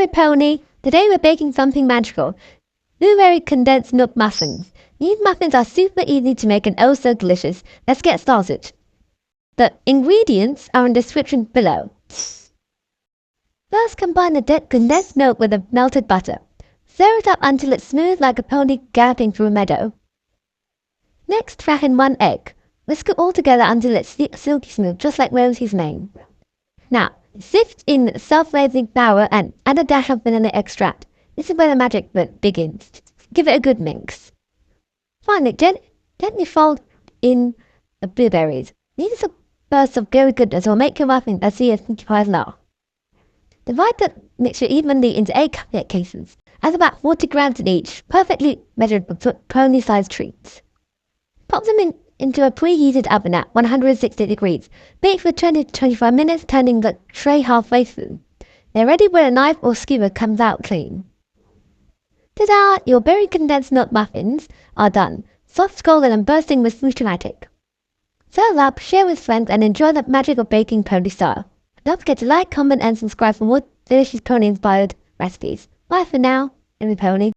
every pony! Today we're baking something magical. Blueberry condensed milk muffins. These muffins are super easy to make and oh so delicious. Let's get started. The ingredients are in the description below. First, combine the condensed milk with the melted butter. Stir it up until it's smooth like a pony galloping through a meadow. Next, crack in 1 egg. Whisk it all together until it's silky smooth, just like Rosie's mane. Now, sift in self-raising flour and add a dash of vanilla extract. This is where the magic begins. Give it a good mix. Finally, gently fold in the blueberries. These are bursts of very goodness will make your muffin as see as pies now. Divide the mixture evenly into 8 cupcake cases. Add about 40 grams in each, perfectly measured for pony-sized treats. Pop them into a preheated oven at 160 degrees. Bake for 20 to 25 minutes, turning the tray halfway through. They're ready when a knife or skewer comes out clean. Ta-da! Your berry condensed milk muffins are done. Soft, golden and bursting with sweet magic. Serve up, share with friends and enjoy the magic of baking pony style. Don't forget to like, comment and subscribe for more delicious pony-inspired recipes. Bye for now, every pony.